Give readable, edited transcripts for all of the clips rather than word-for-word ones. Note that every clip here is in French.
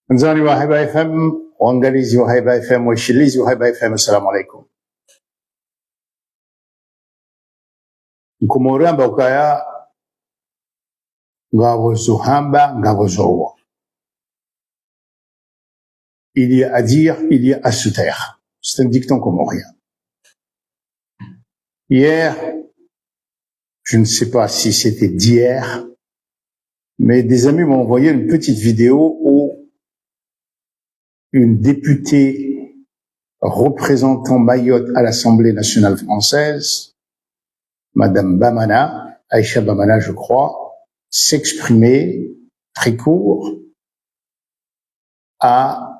Tanzania وهيبة اف ام وانجليزي وهيبة اف ام وشليزي وهيبة اف ام. السلام عليكم. Nkomoria mbokaya ngabo zuhamba ngabo zowo. Il y a à dire, il y a à se taire. C'est un dicton comorien. Hier, je ne sais pas si c'était d'hier, mais des amis m'ont envoyé une petite vidéo où une députée représentant Mayotte à l'Assemblée nationale française, Madame Bamana, Aïcha Bamana, je crois, s'exprimait très court à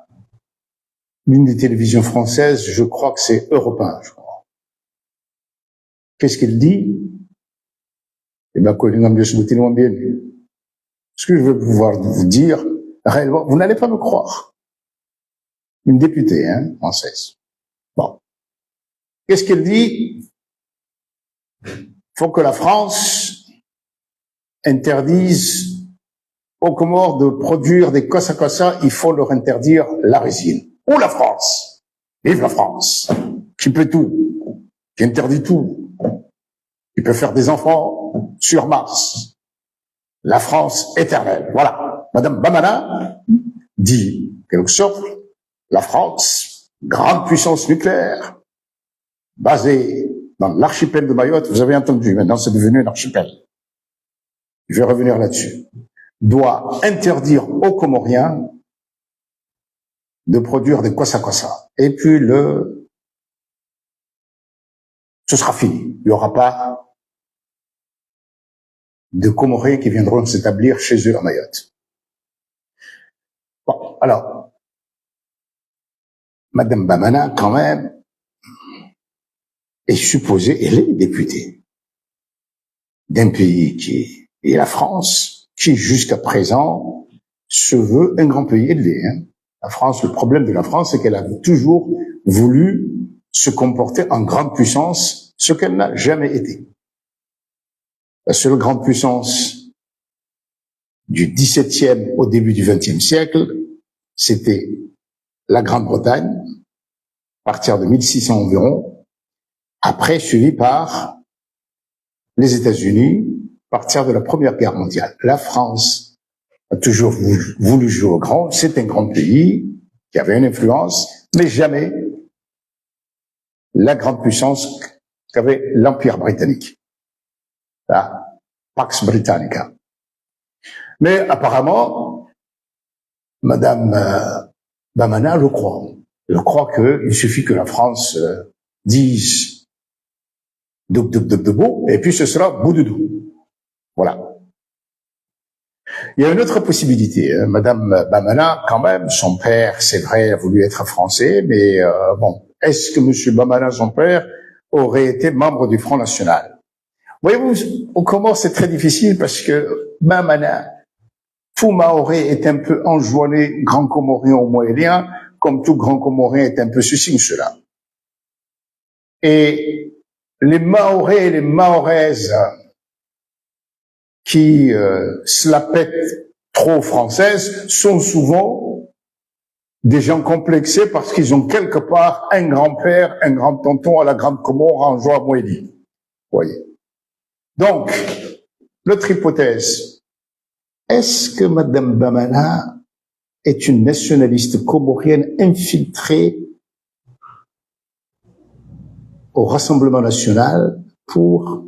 l'une des télévisions françaises, je crois que c'est Europe 1, je crois. Qu'est-ce qu'elle dit? Eh bien, ce que je veux pouvoir vous dire, réellement, vous n'allez pas me croire. Une députée, française. Bon. Qu'est-ce qu'elle dit? Faut que la France interdise aux Comores de produire des kossa, il faut leur interdire la résine. Ou la France. Vive la France. Qui peut tout. Qui interdit tout. Qui peut faire des enfants sur Mars. La France éternelle. Voilà. Madame Bamana dit, en quelque sorte, la France, grande puissance nucléaire, basée dans l'archipel de Mayotte, vous avez entendu, maintenant c'est devenu un archipel. Je vais revenir là-dessus. Doit interdire aux Comoriens de produire des kossa. Et puis ce sera fini. Il n'y aura pas de Comoriens qui viendront s'établir chez eux à Mayotte. Bon, alors, Madame Bamana, quand même, est supposée, elle est députée d'un pays qui est la France, qui jusqu'à présent se veut un grand pays élevé. La France, le problème de la France, c'est qu'elle a toujours voulu se comporter en grande puissance, ce qu'elle n'a jamais été. La seule grande puissance du XVIIe au début du XXe siècle, c'était la Grande-Bretagne, à partir de 1600 environ, après suivi par les États-Unis, à partir de la Première Guerre mondiale. La France a toujours voulu jouer au grand, c'est un grand pays qui avait une influence, mais jamais la grande puissance qu'avait l'Empire britannique, la Pax Britannica. Mais apparemment, Madame Bamana le croit. Elle croit qu'il suffit que la France dise debout, et puis ce sera boudoudou. Voilà. Il y a une autre possibilité. Madame Bamana, quand même, son père, c'est vrai, a voulu être français, mais bon, est-ce que Monsieur Bamana, son père, aurait été membre du Front National? Voyez-vous, au Comores, c'est très difficile parce que Bamana, tout Maoré est un peu enjoué, grand Comorien ou moélien, comme tout grand Comorien est un peu ceci ou cela. Et les Maorés et les Maoraises qui se la pètent trop françaises sont souvent des gens complexés parce qu'ils ont quelque part un grand-père, un grand-tonton à la Grande Comore en joie moélie. Voyez. Donc, l'autre hypothèse, est-ce que Madame Bamana est une nationaliste comorienne infiltrée au Rassemblement national pour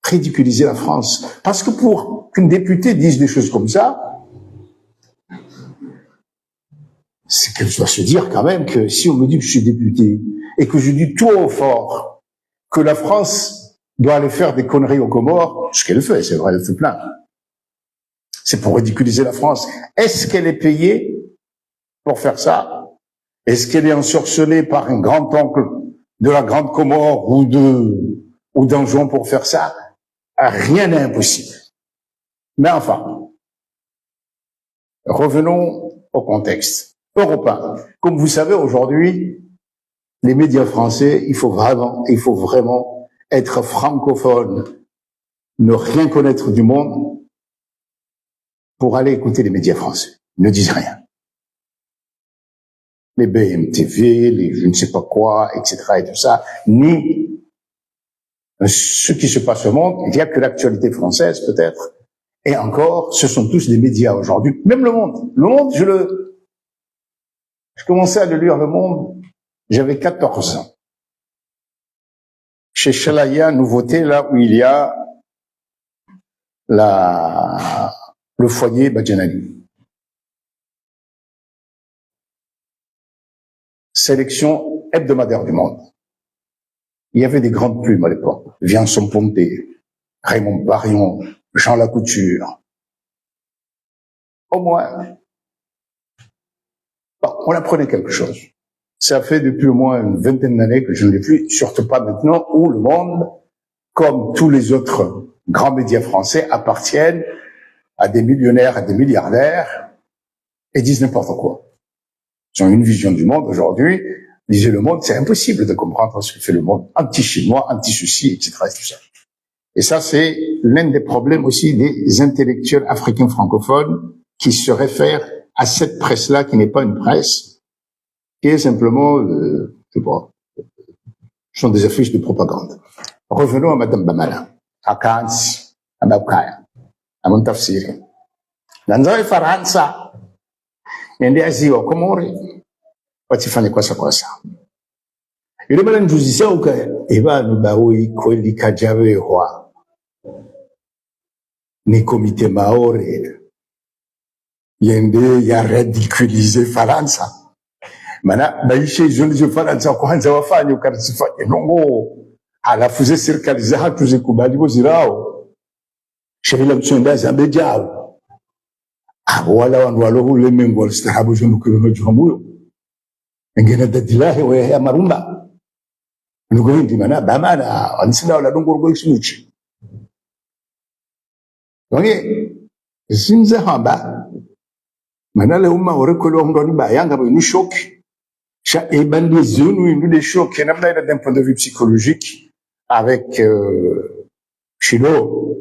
ridiculiser la France? Parce que pour qu'une députée dise des choses comme ça, c'est qu'elle doit se dire quand même que si on me dit que je suis député et que je dis tout au fort que la France doit aller faire des conneries aux Comores, ce qu'elle fait, c'est vrai, elle fait plein. C'est pour ridiculiser la France. Est-ce qu'elle est payée pour faire ça? Est-ce qu'elle est ensorcelée par un grand-oncle de la Grande Comore ou d'un Juan pour faire ça? Rien n'est impossible. Mais enfin, revenons au contexte européen. Comme vous savez, aujourd'hui, les médias français, il faut vraiment être francophone, ne rien connaître du monde pour aller écouter les médias français. Ils ne disent rien. les BMTV, les je ne sais pas quoi, etc. et tout ça, ni ce qui se passe au monde. Il n'y a que l'actualité française, peut-être. Et encore, ce sont tous des médias aujourd'hui. Même Le Monde. Le Monde, je commençais à le lire, Le Monde, j'avais 14 ans. Chez Chalaya, nouveauté, là où il y a le foyer Badjanali. Sélection hebdomadaire du Monde. Il y avait des grandes plumes à l'époque. Viançon Ponté, Raymond Barion, Jean Lacouture. Au moins, bon, on apprenait quelque chose. Ça fait depuis au moins une vingtaine d'années que je ne l'ai plus, surtout pas maintenant, où Le Monde, comme tous les autres grands médias français, appartiennent à des millionnaires, à des milliardaires, et disent n'importe quoi. Ils ont une vision du monde aujourd'hui. Disait Le Monde, c'est impossible de comprendre ce que fait Le Monde. Anti-chinois, anti-ceci, etc. Et tout ça. Et ça, c'est l'un des problèmes aussi des intellectuels africains francophones qui se réfèrent à cette presse-là, qui n'est pas une presse, qui est simplement, je sais pas, ce sont des affiches de propagande. Revenons à Madame Bamana, à Kans, à Babkaya, à Montafsiri. Dans le Faransa, nende aziwa Komori, watifanye kwasa. Yule bwana njuzisa uka ebanu bawi kweli kajawewa ni komite maore yende ya ridiculiser Faransa. Mana baishe zoni Faransa kwanza wafanye ukarisifanye nongo alafuze serikali za hatu zikubali zirao shirila msonda za bejao wala wandu walohule mengo alistahabu jomu kilono jombuyo ngena dadilahi wa ya marumba nuko hindi mana bamana ansina wala dongo rgo isimuchi wange zinza hamba mana le umma orekolo ndoni bayanga ni choc cha ebandi zonu inu de choc namna ila d'un point de vue psychologique avec Chilo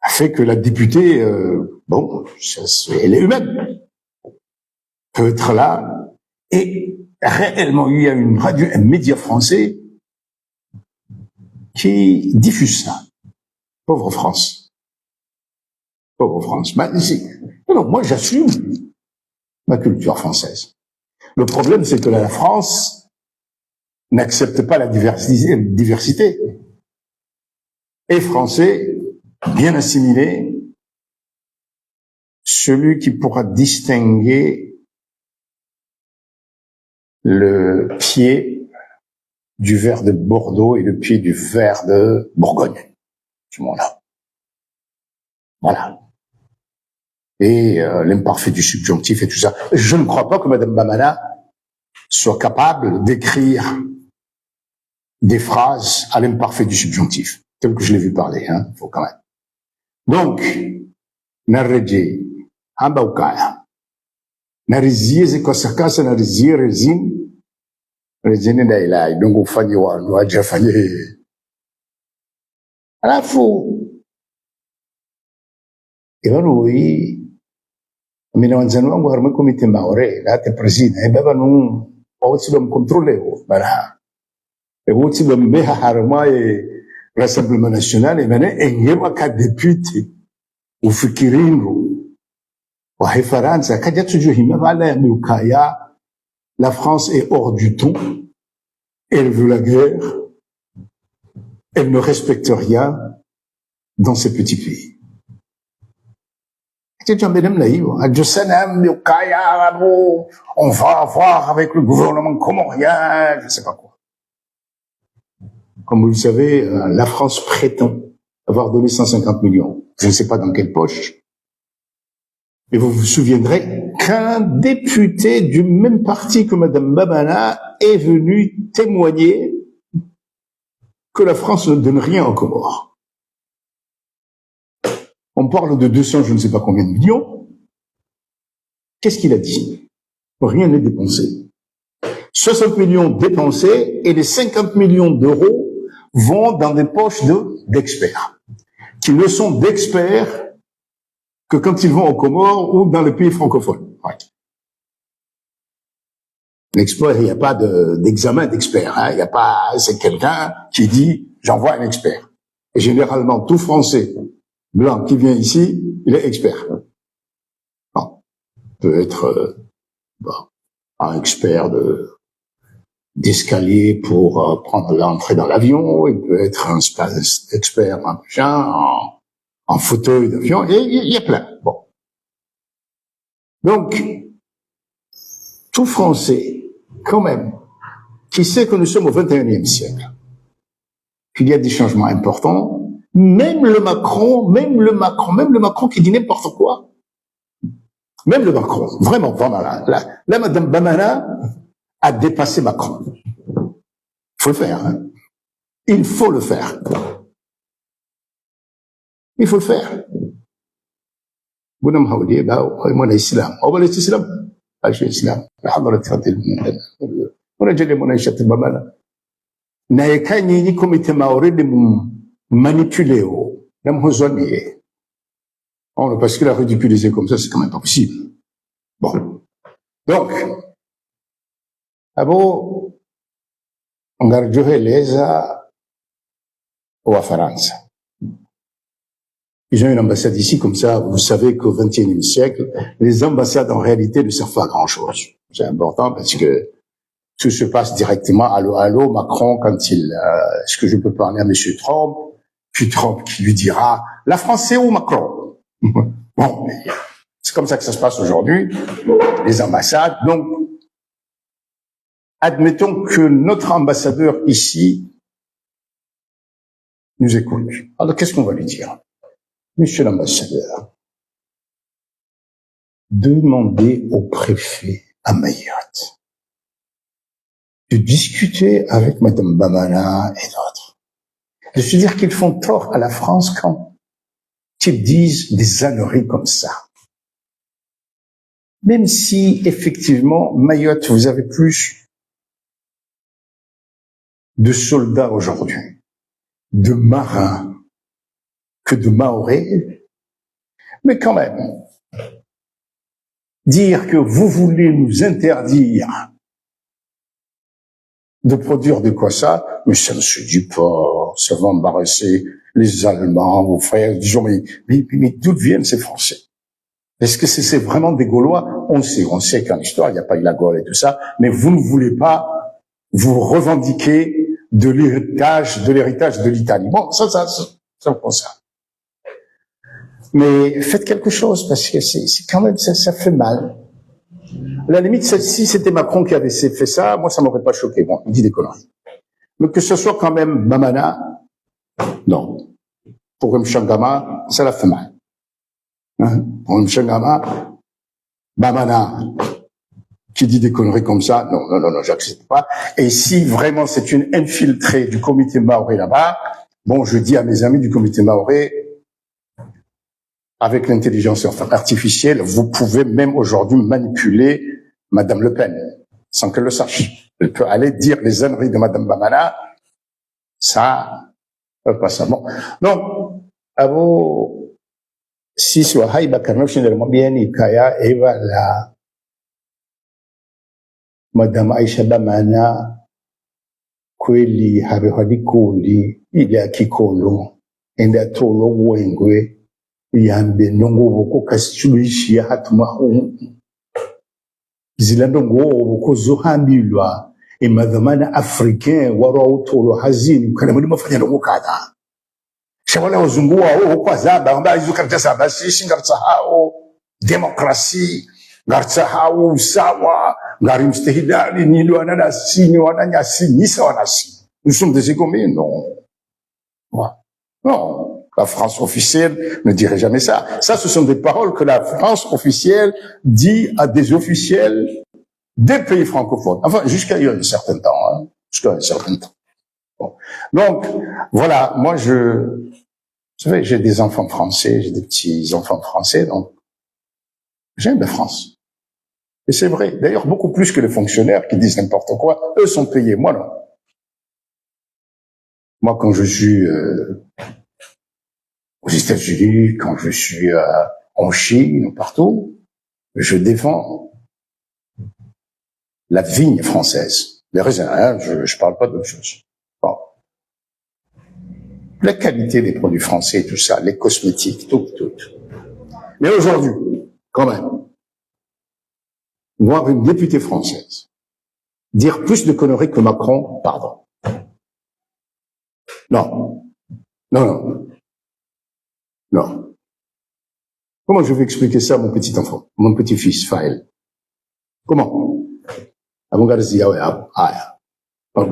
a fait que la députée bon elle est humaine peut être là et réellement il y a une radio, un média français qui diffuse ça. Pauvre France. Pauvre France. Mais ici, non, moi j'assume ma culture française. Le problème c'est que la France n'accepte pas la diversité. Et français, bien assimilé, celui qui pourra distinguer le pied du verre de Bordeaux et le pied du verre de Bourgogne. Ce monde-là. Voilà. Et l'imparfait du subjonctif et tout ça. Je ne crois pas que Madame Bamana soit capable d'écrire des phrases à l'imparfait du subjonctif, tel que je l'ai vu parler, hein, faut quand même. Donc, Narreje, Hambaukaya, Narizie Zekosakasa, Narizie Rezin, Rezine Daila, donc au fanye wandu, aja fanye. Alafu, Evanu hii, mina wanzanu wangu harme komite maore, la te presina, baba nu, wawatsi ba mkontrole ho, bara. Wawatsi ba mbeha harma Rassemblement National, mene engema ka député, ufikiringu, wa Faransa, kaja tujuhima vala ya miukaya, la France est hors du ton, elle veut la guerre, elle ne respecte rien dans ces petits pays. On va voir avec le gouvernement comorien, je ne sais pas quoi. Comme vous le savez, la France prétend avoir donné 150 millions. Je ne sais pas dans quelle poche. Et vous vous souviendrez qu'un député du même parti que Madame Bamana est venu témoigner que la France ne donne rien aux Comores. On parle de 200, je ne sais pas combien de millions. Qu'est-ce qu'il a dit? Rien n'est dépensé. 60 millions dépensés et les 50 millions d'euros vont dans des poches d'experts, qui ne sont d'experts que quand ils vont aux Comores ou dans les pays francophones. Ouais. L'expert, il n'y a pas d'examen d'expert. Hein. Il n'y a pas, c'est quelqu'un qui dit, j'envoie un expert. Et généralement, tout Français blanc qui vient ici, il est expert. Bon, peut être un expert d'escalier pour prendre l'entrée dans l'avion. Il peut être un expert en fauteuil d'avion. Et il y a plein. Bon. Donc, tout Français, quand même, qui sait que nous sommes au XXIe siècle, qu'il y a des changements importants, même le Macron qui dit n'importe quoi, même le Macron, vraiment, là, Madame Bamana a dépassé Macron. Il faut le faire, hein. Il faut le faire. Il faut le faire. بنم هولي باو من الإسلام أو الإسلام أشي الإسلام لحضرة هذه ونجلي مناقشة بمانا نايكاني نيكم يتماورين manipuler même raisonner. Parce que la ridiculiser comme ça, c'est quand même pas possible. Bon. Donc, abo, on garde les ou à France. Ils ont une ambassade ici, comme ça, vous savez qu'au XXIe siècle, les ambassades, en réalité, ne servent pas à grand chose. C'est important parce que tout se passe directement, allô, Macron, quand est-ce que je peux parler à monsieur Trump? Puis Trump qui lui dira, la France c'est où, Macron? Bon, c'est comme ça que ça se passe aujourd'hui, les ambassades. Donc, admettons que notre ambassadeur ici nous écoute. Alors, qu'est-ce qu'on va lui dire? Monsieur l'ambassadeur, demandez au préfet à Mayotte de discuter avec Madame Bamana et d'autres. De se dire qu'ils font tort à la France quand ils disent des âneries comme ça. Même si, effectivement, Mayotte, vous avez plus de soldats aujourd'hui, de marins, que de Mahorais, mais quand même, dire que vous voulez nous interdire de produire de quoi ça, mais ça ne se dit pas, ça va embarrasser les Allemands, vos frères, disons, mais d'où viennent ces Français? Est-ce que c'est vraiment des Gaulois? On sait qu'en histoire, il n'y a pas eu la Gaule et tout ça, mais vous ne voulez pas vous revendiquer de l'héritage de l'Italie. Bon, ça me concerne. Mais faites quelque chose, parce que c'est quand même, ça fait mal. À la limite, si c'était Macron qui avait fait ça, moi, ça m'aurait pas choqué. Bon, il dit des conneries. Mais que ce soit quand même Bamana, non. Pour Mchangama, ça l'a fait mal. Hein? Pour Mchangama, Bamana, qui dit des conneries comme ça, non, j'accepte pas. Et si vraiment c'est une infiltrée du comité Maoré là-bas, bon, je dis à mes amis du comité Maoré, avec l'intelligence artificielle, vous pouvez même aujourd'hui manipuler Madame Le Pen, sans qu'elle le sache. Elle peut aller dire les âneries de Madame Bamana, ça, pas ça. Bon. Donc, abo, si soit haïba karnafshin de l'mobieni kaya eva la Madame Aisha Bamana, kweli habehadikuli, ile akikolo, enda tolo wengwe, yambe nongo boko kasituluishi ya hatuma zilando ngo boko zohambilwa emadhamana africain waro utolo hazini kana muri mafanya no kada shawala wazungu wao kwa zaba amba izukarta saba sisi ngartsa hao demokrasi ngartsa hao sawa ngarim stehidali nilo anana sini wananya sini sawa nasi nous sommes des égomés non. La France officielle ne dirait jamais ça. Ça, ce sont des paroles que la France officielle dit à des officiels des pays francophones. Enfin, jusqu'à il y a un certain temps. Hein. Jusqu'à un certain temps. Bon. Donc, voilà, moi, vous savez, j'ai des enfants français, j'ai des petits-enfants français, donc j'aime la France. Et c'est vrai. D'ailleurs, beaucoup plus que les fonctionnaires qui disent n'importe quoi. Eux sont payés, moi non. Moi, quand je suis aux États-Unis, quand je suis en Chine, partout, je défends la vigne française, les raisins, hein, je parle pas d'autre chose. Bon. La qualité des produits français, tout ça, les cosmétiques, tout. Mais aujourd'hui, quand même, voir une députée française dire plus de conneries que Macron, pardon. Non. Comment je vais expliquer ça à mon petit enfant, mon petit-fils, Faël? Comment? Pas